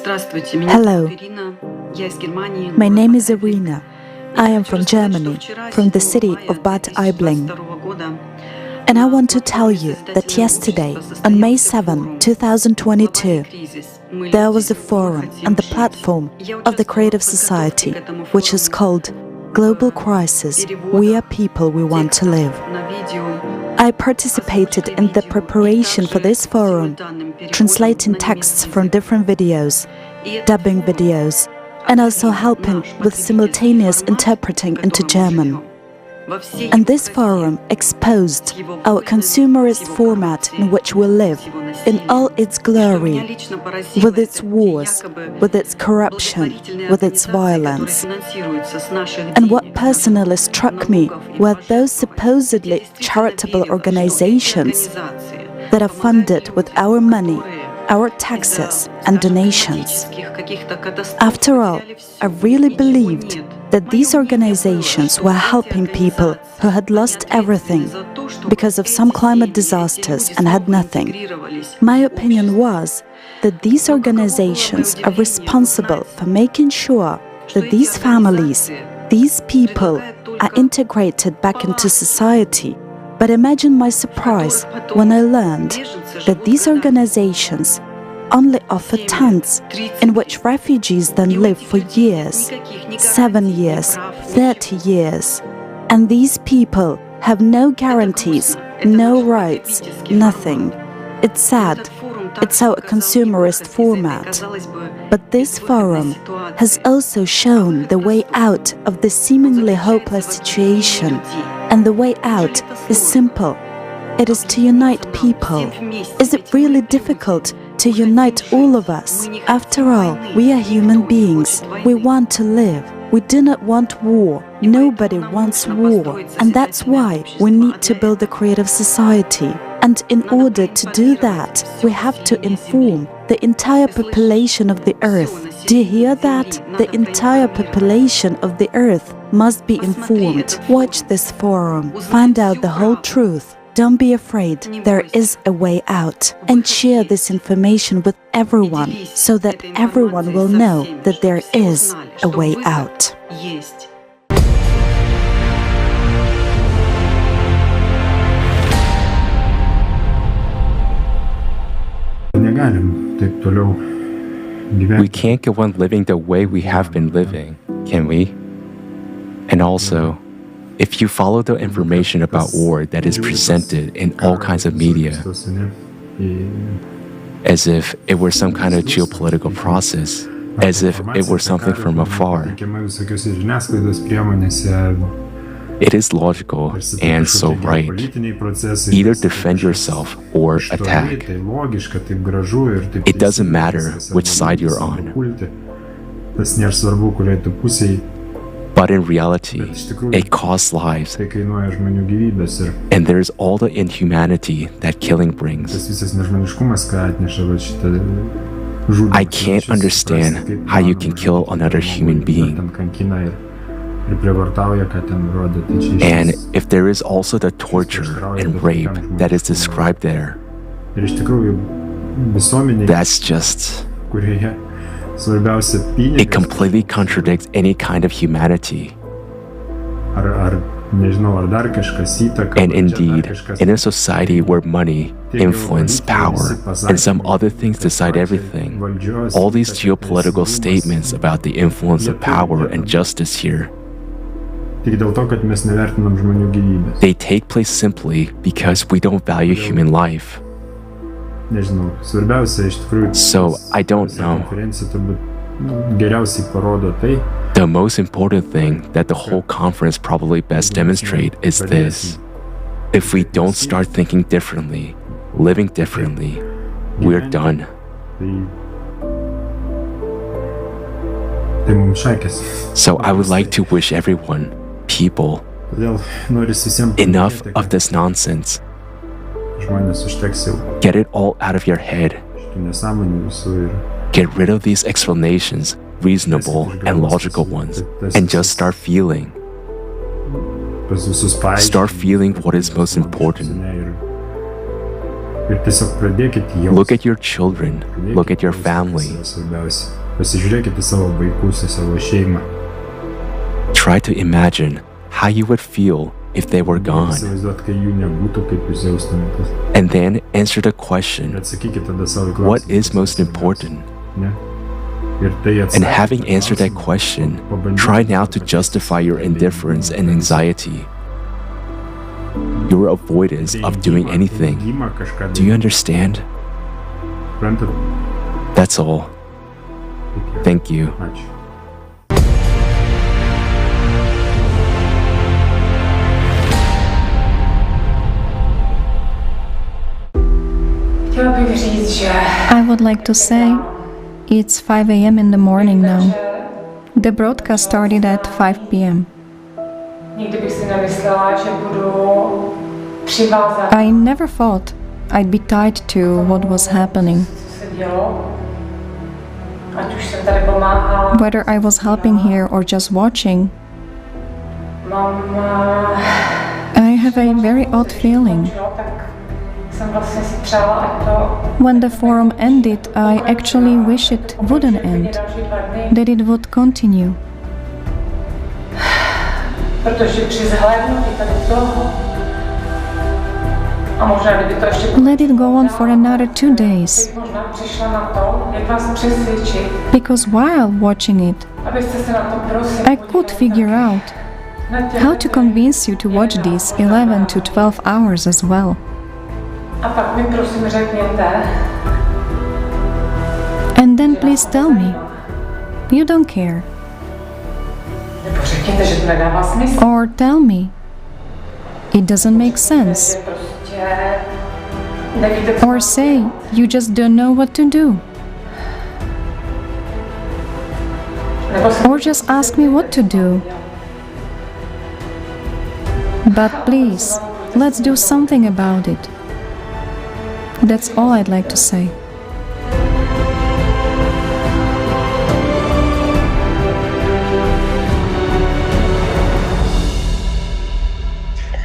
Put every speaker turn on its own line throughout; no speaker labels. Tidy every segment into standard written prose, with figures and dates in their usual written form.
Hello, my name is Irina. I am from Germany, from the city of Bad Aibling. And I want to tell you that yesterday, on May 7, 2022, there was a forum on the platform of the Creative Society, which is called Global Crisis, We Are People We Want to Live. I participated in the preparation for this forum, translating texts from different videos, dubbing videos, and also helping with simultaneous interpreting into German. And this forum exposed our consumerist format in which we live in all its glory, with its wars, with its corruption, with its violence. And what personally struck me were those supposedly charitable organizations that are funded with our money, our taxes and donations. After all, I really believed that these organizations were helping people who had lost everything because of some climate disasters and had nothing. My opinion was that these organizations are responsible for making sure that these families, these people, are integrated back into society. But imagine my surprise when I learned that these organizations only offer tents in which refugees then live for years, 7 years, 30 years. And these people have no guarantees, no rights, nothing. It's sad. It's our consumerist format. But this forum has also shown the way out of this seemingly hopeless situation. And the way out is simple. It is to unite people. Is it really difficult to unite all of us? After all, we are human beings. We want to live. We do not want war. Nobody wants war. And that's why we need to build a creative society. And in order to do that, we have to inform the entire population of the earth. Do you hear that? The entire population of the earth must be informed. Watch this forum. Find out the whole truth. Don't be afraid, there is a way out. And share this information with everyone, so that everyone will know that there is a way out.
We can't go on living the way we have been living, can we? And also, if you follow the information about war that is presented in all kinds of media, as if it were some kind of geopolitical process, as if it were something from afar, it is logical and so right. Either defend yourself or attack. It doesn't matter which side you're on. But in reality, it costs lives, and there's all the inhumanity that killing brings. I can't understand how you can kill another human being. And if there is also the torture and rape that is described there, that's just... It completely contradicts any kind of humanity. And indeed, in a society where money, influence, power, and some other things decide everything, all these geopolitical statements about the influence of power and justice here, they take place simply because we don't value human life. So, I don't know. The most important thing that the whole conference probably best demonstrates is this. If we don't start thinking differently, living differently, we're done. So I would like to wish everyone, people, enough of this nonsense. Get it all out of your head. Get rid of these explanations, reasonable and logical ones, and just start feeling. Start feeling what is most important. Look at your children. Look at your family. Try to imagine how you would feel if they were gone. And then answer the question, what is most important? And having answered that question, try now to justify your indifference and anxiety, your avoidance of doing anything. Do you understand? That's all. Thank you.
I would like to say it's 5 a.m. in the morning now. The broadcast started at 5 p.m. I never thought I'd be tied to what was happening. Whether I was helping here or just watching, I have a very odd feeling. When the forum ended, I actually wish it wouldn't end, that it would continue. Let it go on for another 2 days. Because while watching it, I could figure out how to convince you to watch these 11 to 12 hours as well. And then please tell me, you don't care. Or tell me, it doesn't make sense. Or say, you just don't know what to do. Or just ask me what to do. But please, let's do something about it. That's all I'd like to say.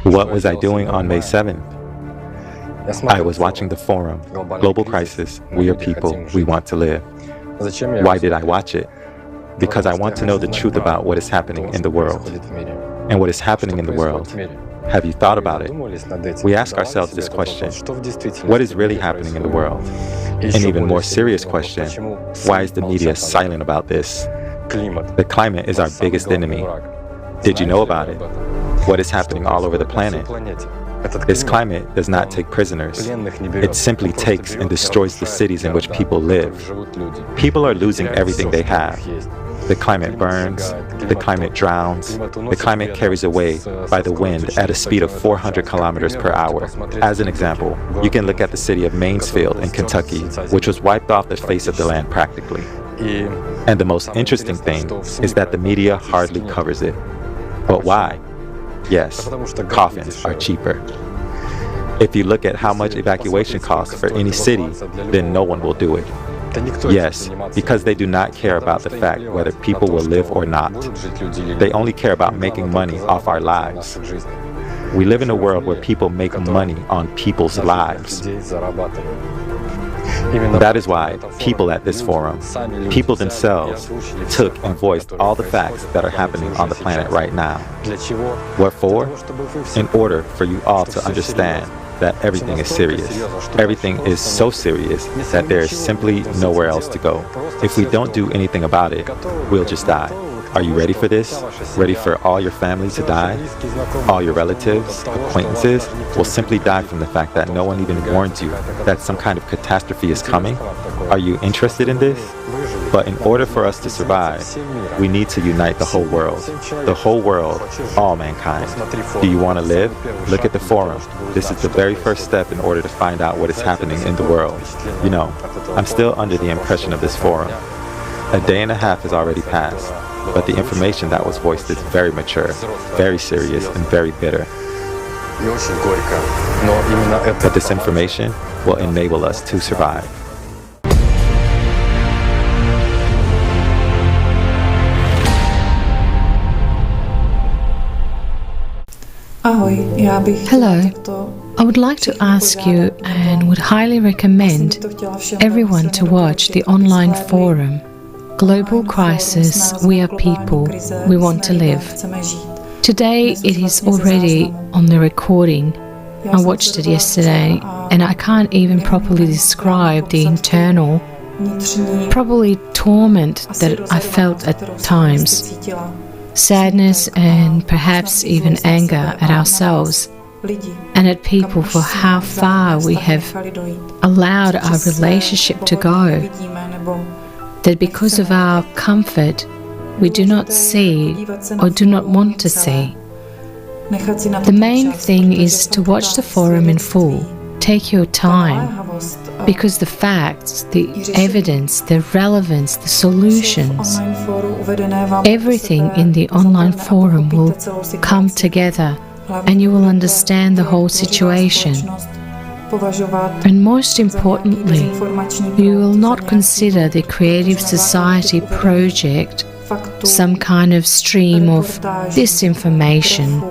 What was I doing on May 7th? I was watching the forum, Global Crisis, We Are People, We Want to Live. Why did I watch it? Because I want to know the truth about what is happening in the world. And what is happening in the world? Have you thought about it? We ask ourselves this question: what is really happening in the world? An even more serious question: why is the media silent about this? The climate is our biggest enemy. Did you know about it? What is happening all over the planet? This climate does not take prisoners. It simply takes and destroys the cities in which people live. People are losing everything they have. The climate burns, the climate drowns, the climate carries away by the wind at a speed of 400 kilometers per hour. As an example, you can look at the city of Mansfield in Kentucky, which was wiped off the face of the land practically. And the most interesting thing is that the media hardly covers it. But why? Yes, coffins are cheaper. If you look at how much evacuation costs for any city, then no one will do it. Yes, because they do not care about the fact whether people will live or not. They only care about making money off our lives. We live in a world where people make money on people's lives. That is why people at this forum, people themselves, took and voiced all the facts that are happening on the planet right now. What for? In order for you all to understand that everything is serious. Everything is so serious that there is simply nowhere else to go. If we don't do anything about it, we'll just die. Are you ready for this? Ready for all your family to die? All your relatives, acquaintances will simply die from the fact that no one even warned you that some kind of catastrophe is coming? Are you interested in this? But in order for us to survive, we need to unite the whole world. The whole world, all mankind. Do you want to live? Look at the forum. This is the very first step in order to find out what is happening in the world. You know, I'm still under the impression of this forum. A day and a half has already passed, but the information that was voiced is very mature, very serious, and very bitter. But this information will enable us to survive.
Ahoj, já bych
Hello.
takto I would like to ask you and would highly recommend everyone to watch the online forum, Global Crisis, We Are People, We Want to Live. Today it is already on the recording. I watched it yesterday and I can't even properly describe the internal, probably torment that I felt at times. Sadness and perhaps even anger at ourselves and at people for how far we have allowed our relationship to go. That because of our comfort, we do not see or do not want to see. The main thing is to watch the forum in full. Take your time, because the facts, the evidence, the relevance, the solutions, everything in the online forum will come together and you will understand the whole situation. And most importantly, you will not consider the Creative Society project some kind of stream of disinformation,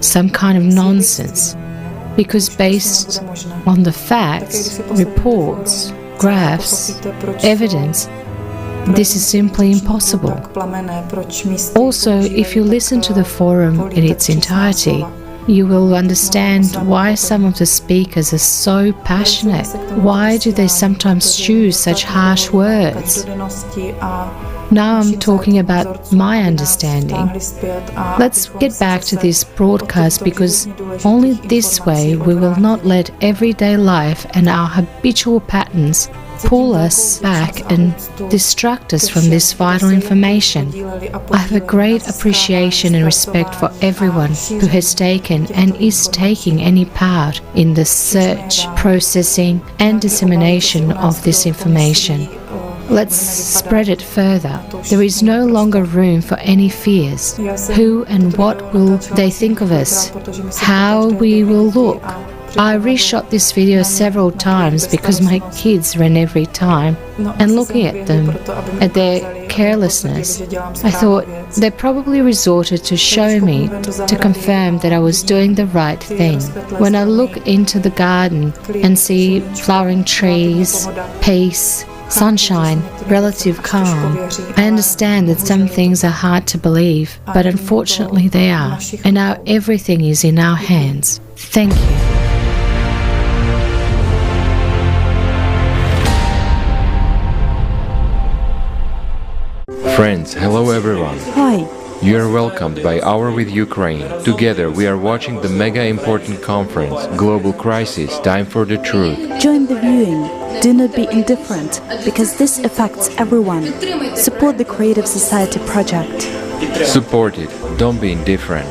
some kind of nonsense, because based on the facts, reports, graphs, evidence, this is simply impossible. Also, if you listen to the forum in its entirety, you will understand why some of the speakers are so passionate. Why do they sometimes choose such harsh words? Now I'm talking about my understanding. Let's get back to this broadcast, because only this way we will not let everyday life and our habitual patterns pull us back and distract us from this vital information. I have a great appreciation and respect for everyone who has taken and is taking any part in the search, processing and dissemination of this information. Let's spread it further. There is no longer room for any fears. Who and what will they think of us? How we will look? I reshot this video several times because my kids ran every time, and looking at them, at their carelessness, I thought they probably resorted to show me to confirm that I was doing the right thing. When I look into the garden and see flowering trees, peace, sunshine, relative calm, I understand that some things are hard to believe, but unfortunately they are, and now everything is in our hands. Thank you.
Friends, hello everyone.
Hi.
You are welcomed by Hour with Ukraine. Together we are watching the mega important conference, Global Crisis, Time for the Truth.
Join the viewing. Do not be indifferent, because this affects everyone. Support the Creative Society project.
Support it. Don't be indifferent.